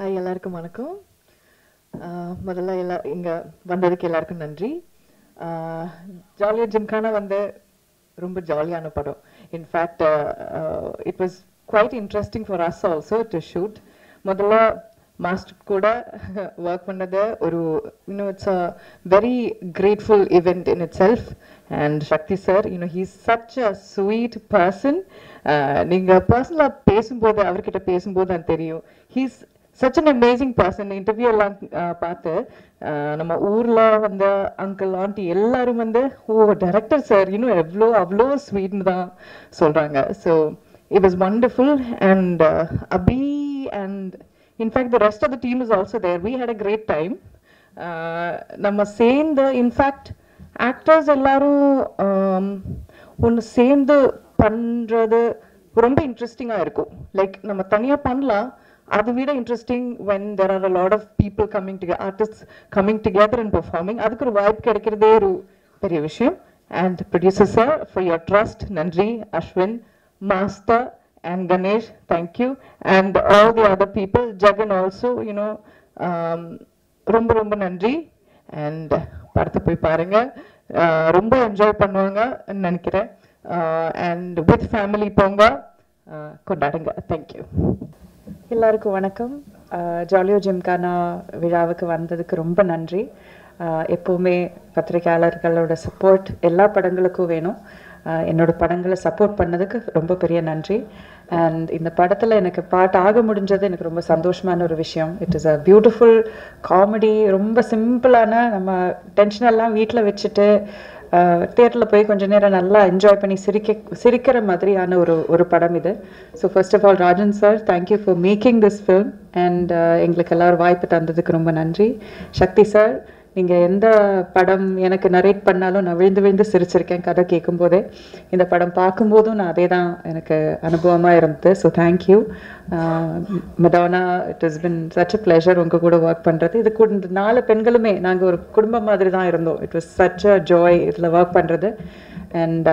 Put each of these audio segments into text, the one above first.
Hi, எல்லாருக்கும் வணக்கம். முதல்ல இங்கே வந்ததுக்கு எல்லாருக்கும் நன்றி. ஜாலியா ஜிம்கானா வந்து ரொம்ப ஜாலியான படம். In fact it was quite interesting for us also to shoot. முதல்ல மாஸ்டர் கூட ஒர்க் பண்ணது ஒரு it's a very grateful event in itself. And Shakti sir, he's such a sweet person. நீங்கள் பர்சனலாக பேசும்போது, அவர்கிட்ட பேசும்போது அது தெரியும். He's such an amazing person. Interview எல்லாம் பார்த்து நம்ம ஊர்ல வந்த அங்கிள் ஆண்டி எல்லாரும் வந்து டைரக்டர் சார் அவ்வளோ ஸ்வீட்னு தான் சொல்றாங்க. So it was wonderful. And Abhi and in fact the rest of the team is also there. We had a great time. நம்ம சேர்ந்து இன்ஃபேக்ட் ஆக்டர்ஸ் எல்லாரும் ஒன்று சேர்ந்து பண்றது ரொம்ப இன்ட்ரெஸ்டிங்காக இருக்கும். லைக் நம்ம தனியாக பண்ணலாம், அதை விட interesting when there are a lot of people coming together, artists coming together and performing. அதுக்கு ஒரு வாய்ப்பு கிடைக்கிறதே ஒரு பெரிய விஷயம். And producer sir, for your trust, நன்றி. Ashwin, master and Ganesh, thank you. And all the other people, Jagan also, ரொம்ப ரொம்ப நன்றி. And படத்தை போய் பாருங்க, ரொம்ப என்ஜாய் பண்ணுவாங்க நினைக்கிறேன். And with family போங்க, கொண்டாடுங்க. Thank you. எல்லாருக்கும் வணக்கம். ஜாலியோ ஜிம்கானா விழாவுக்கு வந்ததுக்கு ரொம்ப நன்றி. எப்போவுமே பத்திரிகையாளர்களோட சப்போர்ட் எல்லா படங்களுக்கும் வேணும். என்னோட படங்களை சப்போர்ட் பண்ணதுக்கு ரொம்ப பெரிய நன்றி. அண்ட் இந்த படத்தில் எனக்கு பாட்டு ஆக முடிஞ்சது எனக்கு ரொம்ப சந்தோஷமான ஒரு விஷயம். It is a beautiful comedy. ரொம்ப சிம்பிளான, நம்ம டென்ஷனெல்லாம் வீட்டில் வச்சுட்டு தியேட்டரில் போய் கொஞ்சம் நேரம் நல்லா என்ஜாய் பண்ணி சிரிக்கிற மாதிரியான ஒரு படம் இது. So first of all Rajan sir, thank you for making this film. And எங்களுக்கு எல்லோரும் வாய்ப்பு தந்ததுக்கு ரொம்ப நன்றி. சக்தி சார், நீங்கள் எந்த படம் எனக்கு நரேட் பண்ணாலும் நான் விழுந்து விழுந்து சிரிச்சிருக்கேன் கதை கேட்கும்போதே. இந்த படம் பார்க்கும்போதும் நான் அதே தான் எனக்கு அனுபவமாக இருந்தது. So thank you Madonna. It is been such a pleasure உங்கள் கூட ஒர்க் பண்ணுறது. இது கூட இந்த 4 பெண்களுமே நாங்கள் ஒரு குடும்பம் மாதிரி தான் இருந்தோம். It was such a joy இதில் ஒர்க் பண்ணுறது. அண்ட்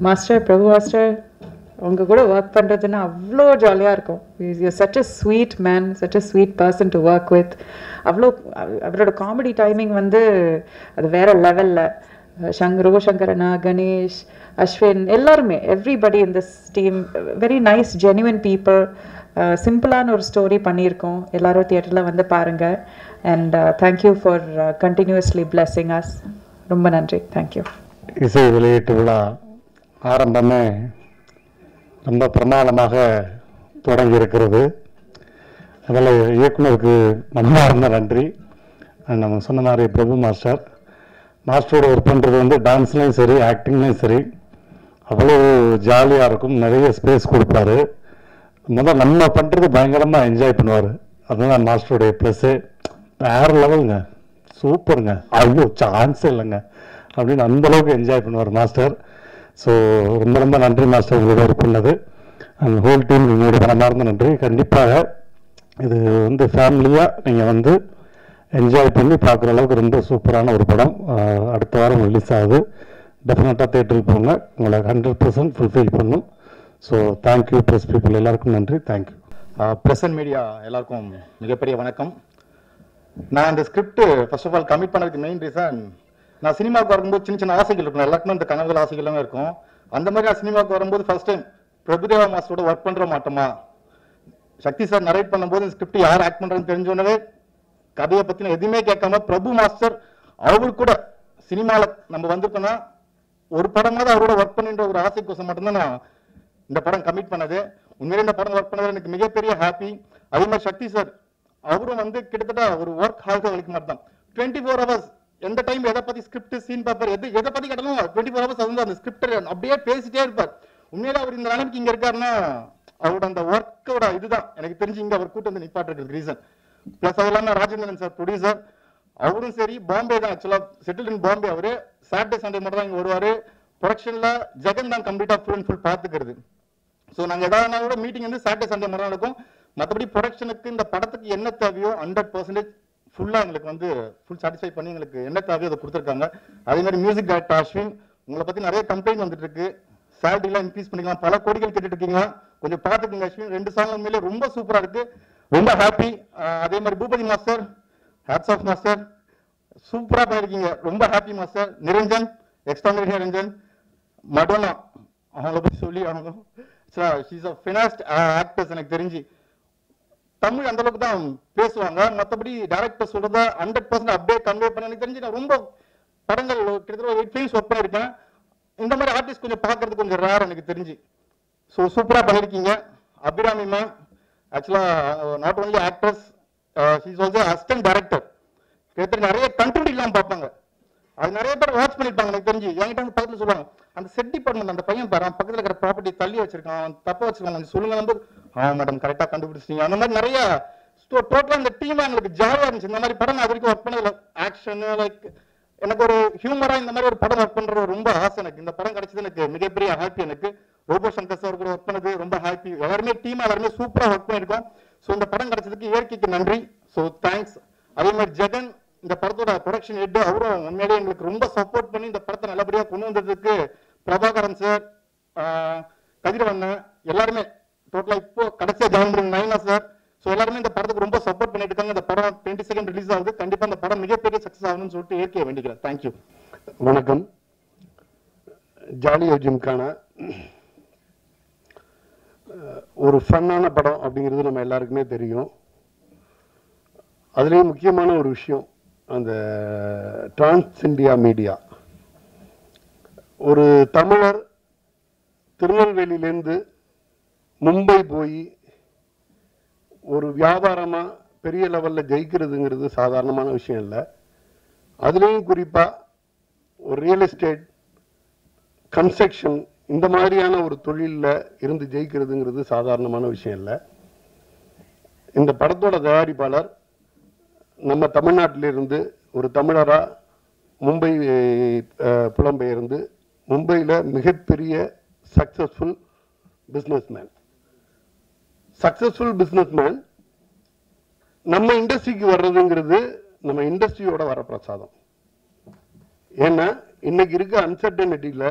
மாஸ்டர், பிரபு மாஸ்டர், உங்கள் கூட ஒர்க் பண்ணுறதுன்னா அவ்வளோ ஜாலியாக இருக்கும். You such a sweet man, such a sweet person to work with. அவரோட காமெடி டைமிங் வந்து அது வேற லெவலில். ரோஷங்கரனா, கணேஷ், அஸ்வின், எல்லாருமே, everybody in this team very nice genuine people. சிம்பிளான ஒரு ஸ்டோரி பண்ணியிருக்கோம். எல்லாரும் தியேட்டரில் வந்து பாருங்கள். And thank you for continuously blessing as. ரொம்ப நன்றி. தேங்க்யூ. இசை வெளியீட்டு விழா ஆரம்பமே ரொம்ப பிரமாதமாக தொடங்கி இருக்கிறது. அதில் இயக்குனருக்கு மனமார்ந்த நன்றி. நம்ம சொன்ன மாதிரி பிரபு மாஸ்டரோட ஒர்க் பண்ணுறது வந்து டான்ஸ்லேயும் சரி, ஆக்டிங்லேயும் சரி அவ்வளோ ஜாலியாக இருக்கும். நிறைய ஸ்பேஸ் கொடுப்பாரு. முதல் நம்ம பண்ணுறது பயங்கரமாக என்ஜாய் பண்ணுவார். அதுதான் மாஸ்டருடைய ப்ளஸ்ஸு. வேறு லெவலுங்க, சூப்பருங்க, அவ்வளோ சான்ஸே இல்லைங்க அப்படின்னு அந்தளவுக்கு என்ஜாய் பண்ணுவார் மாஸ்டர். ஸோ ரொம்ப ரொம்ப நன்றி மாஸ்டர், உங்களோட ஒர்க் பண்ணது. அந்த ஹோல் டீம் உங்களோட மனமார்ந்த நன்றி. கண்டிப்பாக இது வந்து ஃபேமிலியாக நீங்கள் வந்து என்ஜாய் பண்ணி பார்க்குற அளவுக்கு ரொம்ப சூப்பரான ஒரு படம். அடுத்த வாரம் ரிலீஸ் ஆகுது. டெஃபினட்டாக தேட்டருக்கு போங்க, உங்களை 100% ஃபுல்ஃபில் பண்ணும். ஸோ தேங்க்யூ ப்ரெஸ் பீப்புள், எல்லாருக்கும் நன்றி. தேங்க்யூ. ப்ரெஸ் அண்ட் மீடியா எல்லாருக்கும் மிகப்பெரிய வணக்கம். நான் இந்த script first of all commit பண்ணதுக்கு மெயின் ரீசன், நான் சினிமாவுக்கு வரும்போது சின்ன சின்ன ஆசைகள் இருக்கும். எல்லாருக்குமே இந்த கனவுகள் ஆசைகள்லாம் இருக்கும். அந்த மாதிரி நான் சினிமாவுக்கு வரும்போது ஃபர்ஸ்ட் டைம் பிரபுதேவா மாஸ்டரோட ஒர்க் பண்ணுற மாட்டோமா. சக்தி சார் நரேட் பண்ணும்போது ஸ்கிரிப்ட் யார் ஆக்ட் பண்ணுறதுன்னு தெரிஞ்சோடனே கதையை பற்றின எதுவுமே கேட்காம பிரபு மாஸ்டர் அவரு கூட சினிமாவில் நம்ம வந்திருக்கோம்னா ஒரு படமாவது அவரோட ஒர்க் பண்ணுன்ற ஒரு ஆசைக்கோசம் மட்டும்தான் நான் இந்த படம் கமிட் பண்ணது. உண்மையிலே இந்த படம் ஒர்க் பண்ணது எனக்கு மிகப்பெரிய ஹாப்பி. அதே மாதிரி சக்தி சார் அவரும் வந்து கிட்டத்தட்ட ஒரு ஒர்க் ஹால்க வலிக்க மாட்டான். 24 hours எந்த டைம் எதை பத்தி ஸ்கிரிப்ட், சீன் பேப்பர், எதை பத்தி கேட்டாலும் 24 hours வந்து அந்த ஸ்கிரிப்ட் அப்படியே பேசிட்டே இருப்பார். உண்மையிலே அவர் இந்த நிலைமைக்கு இங்க இருக்காருன்னா அவரோட அந்த ஒர்க்கோட இதுதான் எனக்கு தெரிஞ்சு இங்க அவர் கூட்டு வந்து நிப்பாட்டுறதுக்கு ரீசன். பிளஸ் அதெல்லாம் ராஜேந்திரன் சார் ப்ரொடியூசர், அவரும் சரி பாம்பே தான், ஆக்சுவலா செட்டில் இன் பாம்பே. அவரு சாட்டர்டே சண்டே மட்டும் தான் இங்க வருவாரு. ப்ரொடக்ஷன்ல ஜெகன் தான் கம்ப்ளீட்டா ஃபுல் அண்ட் ஃபுல் பாத்துக்கிறது. ஸோ நாங்க ஏதாவது கூட மீட்டிங் வந்து சாட்டர்டே சண்டே மட்டும் நடக்கும். மற்றபடி ப்ரொடக்ஷனுக்கு இந்த படத்துக்கு என்ன தேவையோ 100% ஃபுல்லா எங்களுக்கு வந்து ஃபுல் சாட்டிஸ்ஃபை பண்ணி எங்களுக்கு என்ன தேவையோ அதை கொடுத்துருக்காங்க. அதே மாதிரி மியூசிக் டைரக்டர் அஸ்வின், உங்களை பத்தி நிறைய கம்ப்ளைண்ட் வந்துட்டு இருக்கு. சேலரி எல்லாம் இன்க்ரீஸ் பண்ணிக்கலாம், பல கோடிகள் கேட்டுட்டு இருக்கீங்க, கொஞ்சம் பார்த்துக்கோங்க அஸ்வின். 2 சாங் உண்மையிலே ரொம்ப சூப்பரா இருக்கு. ரொம்ப ஹாப்பி. அதே மாதிரி Boopathy master, hats off master, சூப்பரா பண்ணிருக்கீங்க. ரொம்ப happy master. Niranjan, extraordinary Niranjan. Madonna, அவங்கள பத்தி சொல்லி ஆகணும். She's a finest actors. எனக்கு தெரிஞ்சு தமிழ் அந்த அளவுக்கு தான் பேசுவாங்க, மற்றபடி டைரக்டர் சொல்றதா 100% அப்படியே கன்வே பண்ண. எனக்கு தெரிஞ்சு நான் ரொம்ப படங்கள் கிட்டத்தட்ட 8 ஃபிலிம்ஸ் ஒர்க் பண்ணியிருக்கேன். இந்த மாதிரி ஆர்டிஸ்ட் கொஞ்சம் பார்க்கறது கொஞ்சம் ரேர் எனக்கு தெரிஞ்சு. ஸோ சூப்பராக பண்ணியிருக்கீங்க. அபிராமி மேம் ஆக்சுவலா not only actors, she's also assistant director. கிட்டத்தட்ட நிறைய கண்டென்ட் இல்லாமல் பார்ப்பாங்க. அது நிறைய பேர் வாட்ச் பண்ணிருப்பாங்க. எனக்கு தெரிஞ்சு என்கிட்ட வந்து பக்கத்தில் சொல்லுவாங்க, அந்த செட் டிபார்ட்மெண்ட் அந்த பையன் பாரு பக்கத்தில் இருக்கிற ப்ராப்பர்ட்டி தள்ளி வச்சிருக்கான், தப்பா வச்சிருக்காங்க, சொல்லுங்க. வந்து மேடம் கரெக்டாக கண்டுபிடிச்சிட்டீங்க. அந்த மாதிரி நிறைய டோட்டலாக அந்த டீமா எங்களுக்கு ஜாலியாக இருந்துச்சு. இந்த மாதிரி படம் நான் வரைக்கும் ஒர்க் பண்ணதில்லை. ஆக்ஷன் லைக் எனக்கு ஒரு ஹியூமரா இந்த மாதிரி ஒரு படம் ஒர்க் பண்ற ரொம்ப ஆசை எனக்கு. இந்த படம் கிடைச்சது எனக்கு மிகப்பெரிய ஹாப்பி. எனக்கு ரோபோ சங்கர் சார் கூட ஒர்க் பண்ணது ரொம்ப ஹாப்பி. எல்லாருமே டீமா எல்லாருமே சூப்பரா ஒர்க் பண்ணிருக்கோம். ஸோ இந்த படம் கிடைச்சதுக்கு இயற்கைக்கு நன்றி. So thanks. அதே மாதிரி ஜெகன், இந்த படத்தோட ப்ரொடக்ஷன் ஹெட், அவரும் உண்மையிலேயே எங்களுக்கு ரொம்ப சப்போர்ட் பண்ணி இந்த படத்தை நல்லபடியா கொண்டு வந்ததுக்கு பிரபாகரன் சார், கதிரவண்ணன், எல்லாருமே டோட்டலா இப்போ கடைசியா ஜாயின் பண்ண நைனா சார். ஸோ எல்லாருமே இந்த படத்துக்கு ரொம்ப சப்போர்ட் பண்ணிட்டு இருக்காங்க. இந்த படம் 22 ரிலீஸ் ஆகுது. கண்டிப்பா இந்த படம் மிகப்பெரிய சக்சஸ் ஆகணும்னு சொல்லிட்டு இயற்கையை வேண்டிக்கிறேன். தேங்க்யூ. வணக்கம். ஜாலியோ ஜிம்கானா ஒரு ஃபன்னான படம் அப்படிங்கிறது நம்ம எல்லாருக்குமே தெரியும். அதுலேயும் முக்கியமான ஒரு விஷயம் அந்த டிரான்ஸ் இந்தியா மீடியா. ஒரு தமிழர் திருநெல்வேலியிலேருந்து மும்பை போய் ஒரு வியாபாரமா பெரிய லெவல்ல ஜெயிக்கிறதுங்கிறது சாதாரணமான விஷயம் இல்லை. அதுலேயும் குறிப்பா ஒரு ரியல் எஸ்டேட், கன்ஸ்ட்ரக்ஷன் இந்த மாதிரியான ஒரு தொழிலில் இருந்து ஜெயிக்கிறதுங்கிறது சாதாரணமான விஷயம் இல்லை. இந்த படத்தோட தயாரிப்பாளர் நம்ம தமிழ்நாட்டிலிருந்து ஒரு தமிழரா மும்பை புலம்பெயர்ந்து மும்பையில் மிகப்பெரிய சக்சஸ்ஃபுல் பிஸ்னஸ்மேன். சக்சஸ்ஃபுல் பிஸ்னஸ்மேன் நம்ம இண்டஸ்ட்ரிக்கு வர்றதுங்கிறது நம்ம இண்டஸ்ட்ரியோட வர பிரசாதம். ஏன்னா இன்னைக்கு இருக்க அன்சர்டனிட்டியில்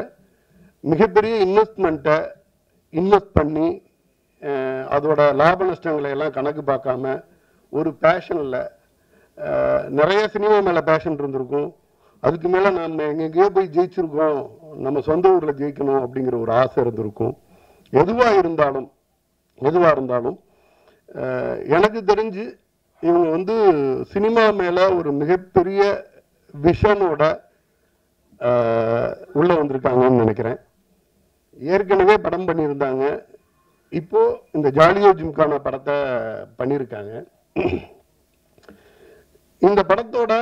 மிகப்பெரிய இன்வெஸ்ட்மெண்ட்டை இன்வெஸ்ட் பண்ணி அதோட லாப நஷ்டங்களை எல்லாம் கணக்கு பார்க்காம ஒரு பேஷனில் நிறைய சினிமா மேலே பேஷன் இருந்திருக்கும். அதுக்கு மேலே நம்ம எங்கெங்கேயோ போய் ஜெயிச்சிருக்கோம், நம்ம சொந்த ஊரில் ஜெயிக்கணும் அப்படிங்கிற ஒரு ஆசை இருந்திருக்கும். எதுவாக இருந்தாலும் எனக்கு தெரிஞ்சு இவங்க வந்து சினிமா மேலே ஒரு மிகப்பெரிய விஷனோட உள்ள வந்திருக்காங்கன்னு நினைக்கிறேன். ஏற்கனவே படம் பண்ணியிருந்தாங்க, இப்போ இந்த ஜாலியோ ஜிம்கானா படத்தை பண்ணியிருக்காங்க. இந்த படத்தோட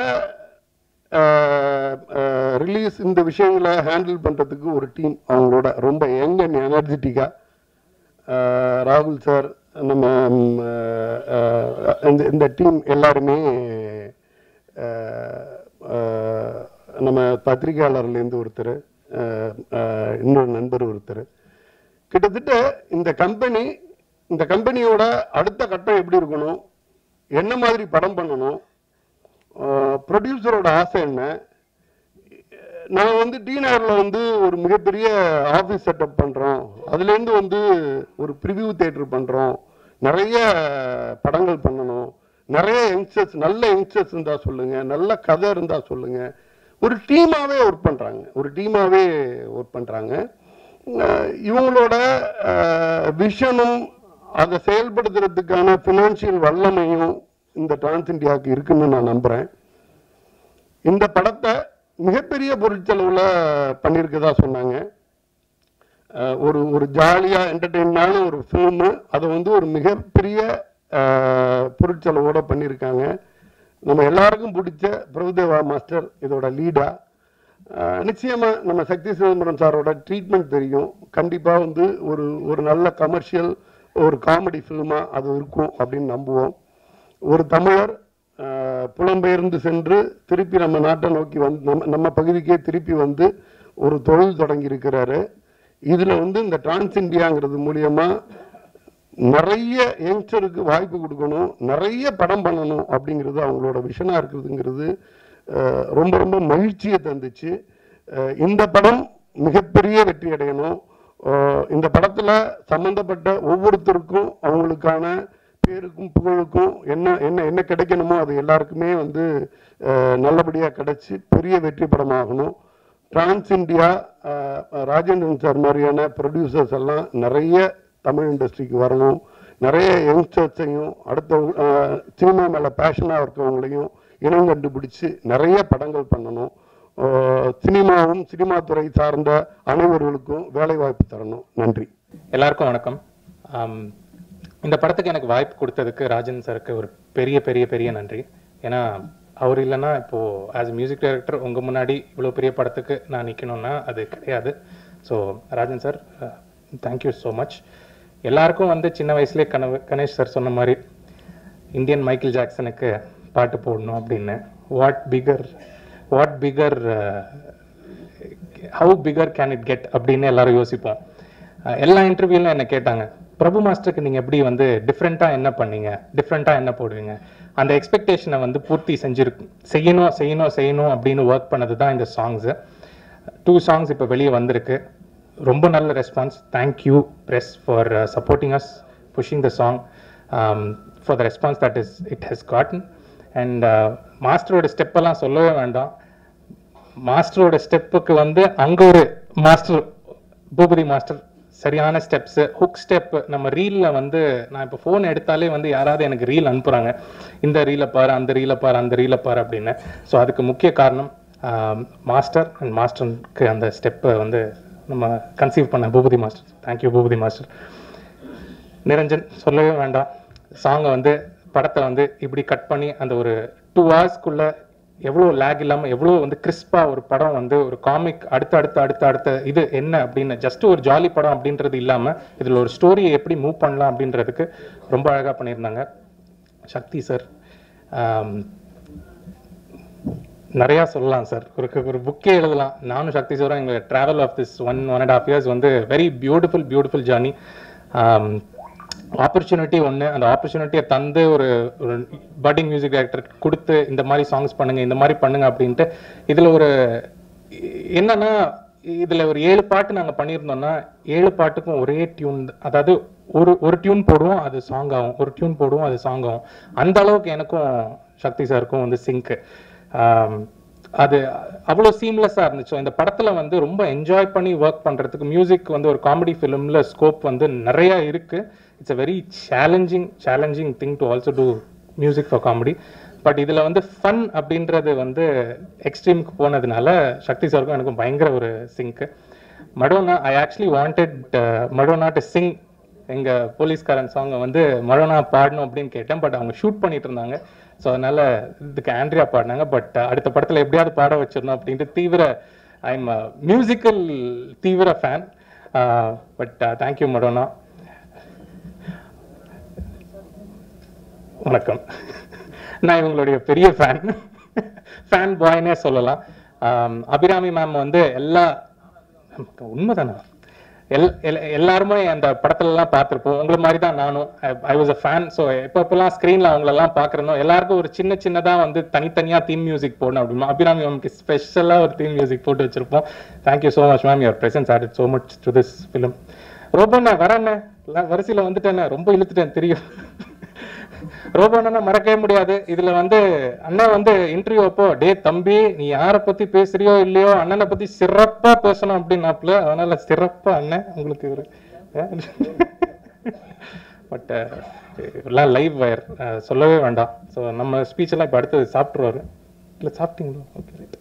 ரிலீஸ் இந்த விஷயங்களை ஹேண்டில் பண்ணுறதுக்கு ஒரு டீம் அவங்களோட ரொம்ப யங் அண்ட் எனர்ஜெட்டிக்காக ராகுல் சார், நம்ம இந்த டீம் எல்லாருமே நம்ம பத்திரிகையாளர்லேருந்து ஒருத்தர், இன்னொரு நண்பர் ஒருத்தர், கிட்டத்தட்ட இந்த கம்பெனியோட அடுத்த கட்டம் எப்படி இருக்கணும், என்ன மாதிரி படம் பண்ணணும், ப்ரொடியூசரோட ஆசை என்ன. நான் வந்து டிநகரில் வந்து ஒரு மிகப்பெரிய ஆஃபீஸ் செட்டப் பண்ணுறோம், அதுலேருந்து வந்து ஒரு ப்ரிவியூ தியேட்டர் பண்ணுறோம், நிறைய படங்கள் பண்ணணும், நிறைய யங்ஸ்டர்ஸ், நல்ல யங்ஸ்டர்ஸ் இருந்தால் சொல்லுங்கள், நல்ல கதை இருந்தால் சொல்லுங்கள். ஒரு டீமாகவே ஒர்க் பண்ணுறாங்க. இவங்களோட விஷனும் அதை செயல்படுத்துறதுக்கான ஃபினான்ஷியல் வல்லமையும் இந்த டிரான்ஸ் இந்தியாவுக்கு இருக்குன்னு நான் நம்புகிறேன். இந்த படத்தை மிகப்பெரிய பொருட்செலவில் பண்ணியிருக்கதா சொன்னாங்க. ஒரு ஜாலியாக என்டர்டெயினான ஒரு ஃபிலிமு, அதை வந்து ஒரு மிகப்பெரிய பொருட்செலவோடு பண்ணியிருக்காங்க. நம்ம எல்லாருக்கும் பிடிச்ச பிரபுதேவா மாஸ்டர் இதோட லீடா. நிச்சயமாக நம்ம சக்தி சிதம்பரம் சாரோட ட்ரீட்மெண்ட் தெரியும். கண்டிப்பாக வந்து ஒரு நல்ல கமர்ஷியல் ஒரு காமெடி ஃபிலிமாக அது இருக்கும் அப்படின்னு நம்புவோம். ஒரு தமிழர் புலம்பெயர்ந்து சென்று திருப்பி நம்ம நாட்டை நோக்கி வந்து நம்ம பகுதிக்கே திருப்பி வந்து ஒரு தொழில் தொடங்கி இருக்கிறாரு. இதில் வந்து இந்த டிரான்ஸ் இந்தியாங்கிறது மூலியமா நிறைய யங்ஸ்டருக்கு வாய்ப்பு கொடுக்கணும், நிறைய படம் பண்ணணும் அப்படிங்கிறது அவங்களோட விஷனாக இருக்குதுங்கிறது ரொம்ப ரொம்ப மகிழ்ச்சியை தந்துச்சு. இந்த படம் மிகப்பெரிய வெற்றி அடையணும். இந்த படத்தில் சம்பந்தப்பட்ட ஒவ்வொருத்தருக்கும் அவங்களுக்கான பேருக்கும் புகழுக்கும் என்ன என்ன என்ன கிடைக்கணுமோ அது எல்லாருக்குமே வந்து நல்லபடியாக கிடைச்சி பெரிய வெற்றி படமாகணும். டிரான்ஸ் இந்தியா ராஜேந்திரன் சார் மாதிரியான ப்ரொடியூசர்ஸ் எல்லாம் நிறைய தமிழ் இண்டஸ்ட்ரிக்கு வரணும். நிறைய யங்ஸ்டர்ஸையும் அடுத்த சினிமா மேலே பேஷனாக இருக்கவங்களையும் இனம் கண்டுபிடிச்சு நிறைய படங்கள் பண்ணணும். சினிமாவும் சினிமா துறை சார்ந்த அனைவர்களுக்கும் வேலை வாய்ப்பு தரணும். நன்றி. எல்லாருக்கும் வணக்கம். இந்த படத்துக்கு எனக்கு வாய்ப்பு கொடுத்ததுக்கு ராஜன் சாருக்கு ஒரு பெரிய பெரிய பெரிய நன்றி. ஏன்னா அவர் இல்லைன்னா இப்போது ஆஸ் மியூசிக் டைரக்டர் உங்கள் முன்னாடி இவ்வளோ பெரிய படத்துக்கு நான் நிற்கணும்னா அது கிடையாது. So Rajan sir thank you so much. எல்லாருக்கும் வந்து சின்ன வயசுலேயே கணேஷ் சார் சொன்ன மாதிரி இந்தியன் மைக்கேல் ஜாக்சனுக்கு பாட்டு போடணும் அப்படின்னு. What bigger how bigger can it get அப்படின்னு எல்லாரும் யோசிப்போம். எல்லா இன்டர்வியூலும் என்ன கேட்டாங்க, பிரபு மாஸ்டருக்கு நீங்கள் எப்படி வந்து டிஃப்ரெண்ட்டாக என்ன பண்ணீங்க, டிஃப்ரெண்ட்டாக என்ன போடுவீங்க, அந்த எக்ஸ்பெக்டேஷனை வந்து பூர்த்தி செய்யணும் அப்படின்னு ஒர்க் பண்ணது தான் இந்த சாங்ஸு. 2 songs இப்போ வெளியே வந்திருக்கு. ரொம்ப நல்ல response. Thank you press for supporting us, pushing the song, for the response that it has gotten. And மாஸ்டரோட ஸ்டெப்பெல்லாம் சொல்லவே வேண்டாம். மாஸ்டரோட ஸ்டெப்புக்கு வந்து அங்கே ஒரு மாஸ்டர், பூபதி மாஸ்டர், சரியான ஸ்டெப்ஸு, ஹுக் ஸ்டெப். நம்ம ரீலில் வந்து நான் இப்போ ஃபோன் எடுத்தாலே வந்து யாராவது எனக்கு ரீல் அனுப்புகிறாங்க, இந்த ரீலை பாரு, அந்த ரீலை பாரு அப்படின்னு. ஸோ அதுக்கு முக்கிய காரணம் மாஸ்டர் அண்ட் மாஸ்டருக்கு அந்த ஸ்டெப்பை வந்து நம்ம கன்சீவ் பண்ண Bhupathi master. Thank you Bhupathi master. Niranjan சொல்லவே வேண்டாம். சாங்கை வந்து படத்தை வந்து இப்படி கட் பண்ணி அந்த ஒரு 2 hours எவ்வளோ லேக் இல்லாமல் எவ்வளோ வந்து கிறிஸ்பாக ஒரு படம் வந்து ஒரு காமிக் அடுத்த இது என்ன அப்படின்னு ஜஸ்ட் ஒரு ஜாலி படம் அப்படின்றது இல்லாமல் இதில் ஒரு ஸ்டோரியை எப்படி மூவ் பண்ணலாம் அப்படின்றதுக்கு ரொம்ப அழகாக பண்ணியிருந்தாங்க. சக்தி சார் நிறையா சொல்லலாம் சார். ஒரு புக்கே எழுதலாம். நானும் சக்தி சாரும் எங்கள் ட்ராவல் ஆஃப் திஸ் 1.5 years வந்து வெரி பியூட்டிஃபுல் ஜர்னி. ஆப்பர்ச்சுனிட்டி ஒன்று, அந்த ஆப்பர்ச்சுனிட்டியை தந்து ஒரு பட்டிங் மியூசிக் டைரக்டர் கொடுத்து இந்த மாதிரி சாங்ஸ் பண்ணுங்க, இந்த மாதிரி பண்ணுங்க அப்படின்ட்டு. இதில் ஒரு என்னன்னா, இதில் ஒரு 7 பாட்டு நாங்கள் பண்ணியிருந்தோம்னா 7 பாட்டுக்கும் ஒரே டியூன், அதாவது ஒரு டியூன் போடுவோம் அது சாங் ஆகும், ஒரு டியூன் போடுவோம் அது சாங் ஆகும். அந்த அளவுக்கு எனக்கும் சக்தி சாருக்கும் வந்து சிங்க்கு. அது அவ்வளோ சீம்லெஸ்ஸாக இருந்துச்சு. இந்த படத்தில் வந்து ரொம்ப என்ஜாய் பண்ணி ஒர்க் பண்ணுறதுக்கு மியூசிக் வந்து ஒரு காமெடி ஃபிலிமில் ஸ்கோப் வந்து நிறையா இருக்குது. It's a very challenging thing to also do music for comedy. But இதில் வந்து ஃபன் அப்படின்றது வந்து எக்ஸ்ட்ரீமுக்கு போனதுனால சக்தி சாருக்கும் எனக்கும் பயங்கர ஒரு sync. Madonna, I actually wanted Madonna to sing எங்கள் போலீஸ்காரன் சாங்கை வந்து மடோனா பாடணும் அப்படின்னு கேட்டேன். பட் அவங்க ஷூட் பண்ணிட்டு இருந்தாங்க. ஸோ அதனால் இதுக்கு ஆண்ட்ரியா பாடினாங்க. பட் அடுத்த படத்தில் எப்படியாவது பாட வச்சிடணும் அப்படின்ட்டு ஐ எம் மியூசிக்கல் தீவிர ஃபேன். But thank you Madonna. வணக்கம். நான் இவங்களுடைய பெரிய ஃபேன் பாய்னே சொல்லலாம். அபிராமி மேம் வந்து உண்மைதானா, எல்லாருமே அந்த படத்துலலாம் பார்த்துருப்போம். உங்களை மாதிரி தான் நானும். I was a fan. So எப்பப்பெல்லாம் ஸ்க்ரீனில் அவங்களெல்லாம் பார்க்குறனோ எல்லாருக்கும் ஒரு சின்னதாக வந்து தனித்தனியாக தீம் மியூசிக் போடணும் அப்படின்னா அபிராமி மேம்க்கு ஸ்பெஷலாக ஒரு தீம் மியூசிக் போட்டு வச்சுருப்போம். Thank you so much ma'am, your presence added so much to this film. ரோபண்ணா வரண்ணே, வரிசையில் வந்துட்டேண்ணே, ரொம்ப இழுத்துட்டேன் தெரியும். ரோபண்ணா மறக்கவே முடியாது. இதுல வந்து அண்ணன் வந்து இன்டர்வியூ அப்போ, டே தம்பி நீ யாரை பத்தி பேசுறியோ இல்லையோ அண்ணனை பத்தி சிறப்பா பேசணும் அப்படின்னாப்புல. அதனால சிறப்பா அண்ணன் உங்களுக்கு ஒரு பட் எல்லாம் லைவ் வயர் சொல்லவே வேண்டாம். ஸோ நம்ம ஸ்பீச் எல்லாம் இப்போ அடுத்தது சாப்பிட்ருவாரு. இல்லை சாப்பிட்டீங்களோ? Okay right.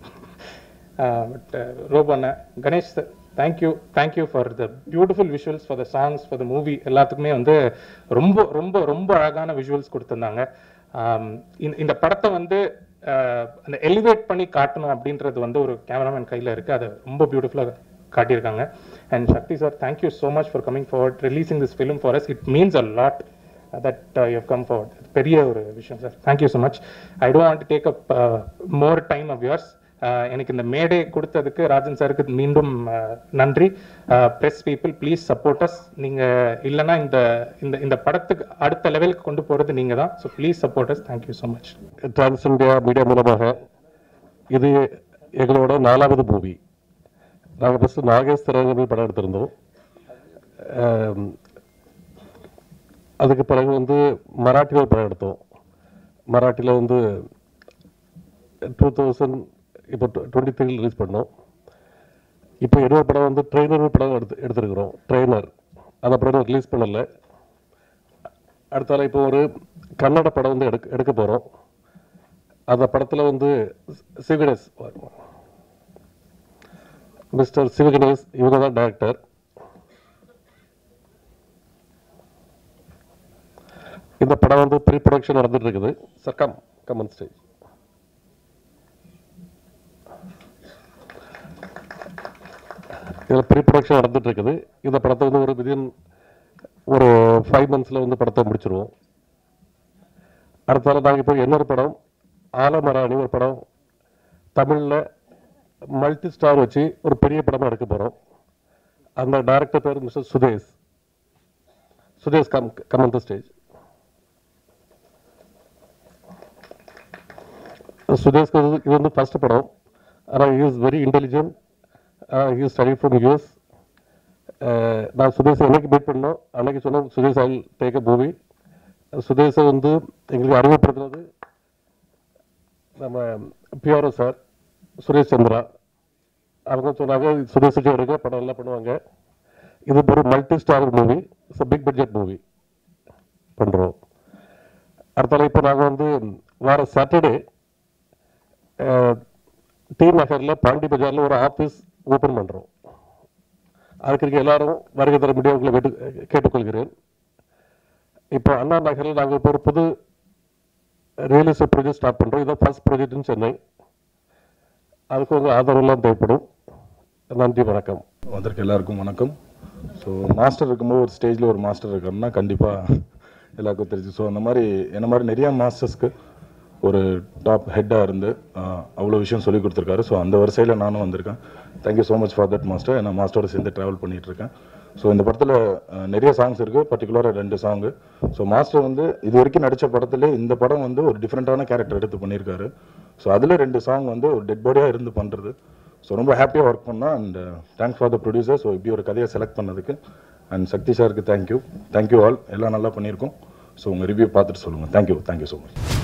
பட் ரோபண்ணா, Ganesh sir, thank you for the beautiful visuals, for the songs, for the movie. எல்லாத்துக்குமே வந்து ரொம்ப ரொம்ப ரொம்ப அழகான விஷுவல்ஸ் கொடுத்துருந்தாங்க. இந்த படத்தை வந்து அந்த எலிவேட் பண்ணி காட்டணும் அப்படின்றது வந்து ஒரு கேமராமேன் கையில் இருக்குது. அதை ரொம்ப பியூட்டிஃபுல்லாக காட்டியிருக்காங்க. And Shakti sir, thank you so much for coming forward, releasing this film for us. It means a lot that you have come forward. பெரிய ஒரு விஷயம் sir. Thank you so much. I don't want to take up more time of yours. எனக்கு இந்த மேடை கொடுத்ததுக்கு ராஜன் சாருக்கு மீண்டும் நன்றி. Press people, please support us. நீங்கள் இல்லைன்னா இந்த படத்துக்கு அடுத்த லெவலுக்கு கொண்டு போகிறது நீங்கள் தான். So please support as. Thank you so much. Trans India media மூலமாக இது எங்களோட 4வது மூவி. நாங்கள் ஃபஸ்ட்டு நாகேஷ் திரையரங்கில் படம் எடுத்திருந்தோம். அதுக்கு பிறகு வந்து மராட்டியில் ஒரு படம் எடுத்தோம். மராட்டியில் வந்து 2000 இப்போ 23 ரிலீஸ் பண்ணோம். இப்போ இன்னொரு படம் வந்து ட்ரெயினர் படம் எடுத்துருக்குறோம். ட்ரெயினர் அந்த படம் ரிலீஸ் பண்ணலை. அடுத்தால இப்போ ஒரு கன்னட படம் வந்து எடுக்க போகிறோம். அந்த படத்தில் வந்து சிவகணேஷ், மிஸ்டர் சிவகணேஷ் இவங்க தான் டைரக்டர். இந்த படம் வந்து ப்ரீ ப்ரொடக்ஷன் நடந்துட்டு இருக்குது. Sir come on stage. இதில் ப்ரீ ப்ரொடக்ஷன் நடந்துட்டு இருக்குது. இந்த படத்தை வந்து ஒரு 5 monthsல வந்து படத்தை முடிச்சிருவோம். அடுத்தால நாங்கள் இப்போ இன்னொரு படம் ஆலமராணி ஒரு படம் தமிழில் மல்டி ஸ்டார் வச்சு ஒரு பெரிய படமாக எடுக்க போகிறோம். அந்த டைரக்டர் பேர் mister Sudesh come on the stage. சுதேஷ்க்கு இது வந்து ஃபர்ஸ்ட் படம். ஆனால் he is very intelligent. He study from US. நான் சுதேஷை என்னைக்கு மீட் பண்ணோம் அன்னைக்கு சொன்னோம் Sudesh I take a movie. சுதேஷை வந்து எங்களுக்கு அறிமுகப்படுத்துனது நம்ம பிஆர்ஓ சார் சுரேஷ் சந்திரா. அவங்க சொன்னாங்க சுதேஷ் எடுக்க படம் எல்லாம் பண்ணுவாங்க. இது ஒரு multi star movie, it's big budget movie பண்ணுறோம். அடுத்தால இப்போ நாங்கள் வந்து வேறு சாட்டர்டே டி நகரில் பாண்டி பஜாரில் ஒரு ஆஃபீஸ் ஓப்பன் பண்ணுறோம். அதுக்கு எல்லாரும் வருகை தர முடியும் உங்களை கேட்டுக்கொள்கிறேன். இப்போ அண்ணா நகரில் நாங்கள் இப்போ ஒரு புது ரியல் எஸ்டேட் ப்ராஜெக்ட் ஸ்டார்ட் பண்ணுறோம். இதான் ஃபர்ஸ்ட் ப்ராஜெக்ட்னு சென்னை. அதுக்கு உங்கள் ஆதரவெல்லாம் தேவைப்படும். நன்றி, வணக்கம். வந்திருக்க எல்லாருக்கும் வணக்கம். ஸோ மாஸ்டர் இருக்கும்போது ஒரு ஸ்டேஜில் ஒரு மாஸ்டர் இருக்காருன்னா கண்டிப்பாக எல்லாருக்கும் தெரிஞ்சு. ஸோ அந்த மாதிரி என்ன மாதிரி நிறையா மாஸ்டர்ஸ்க்கு ஒரு டாப் ஹெட்டாக இருந்து அவ்வளோ விஷயம் சொல்லி கொடுத்துருக்காரு. ஸோ அந்த வரிசையில் நானும் வந்திருக்கேன். Thank you so much for that master. நான் மாஸ்டரோட சேர்ந்து ட்ராவல் பண்ணிகிட்ருக்கேன். ஸோ இந்த படத்தில் நிறைய சாங்ஸ் இருக்குது, பர்டிகுலராக 2 சாங்கு. ஸோ மாஸ்டர் வந்து இது வரைக்கும் நடித்த படத்துல இந்த படம் வந்து ஒரு டிஃப்ரெண்ட்டான கேரக்டர் எடுத்து பண்ணியிருக்காரு. ஸோ அதில் 2 சாங் வந்து ஒரு டெட் பாடியாக இருந்து பண்ணுறது. ஸோ ரொம்ப ஹாப்பியாக ஒர்க் பண்ணோம். And thanks for the producer. So இப்படி ஒரு கதையை செலக்ட் பண்ணதுக்கு. அண்ட் சக்தி சாருக்கு தேங்க்யூ ஆல். எல்லாம் நல்லா பண்ணியிருக்கோம். ஸோ உங்கள் ரிவ்யூ பார்த்துட்டு சொல்லுங்கள். Thank you so much.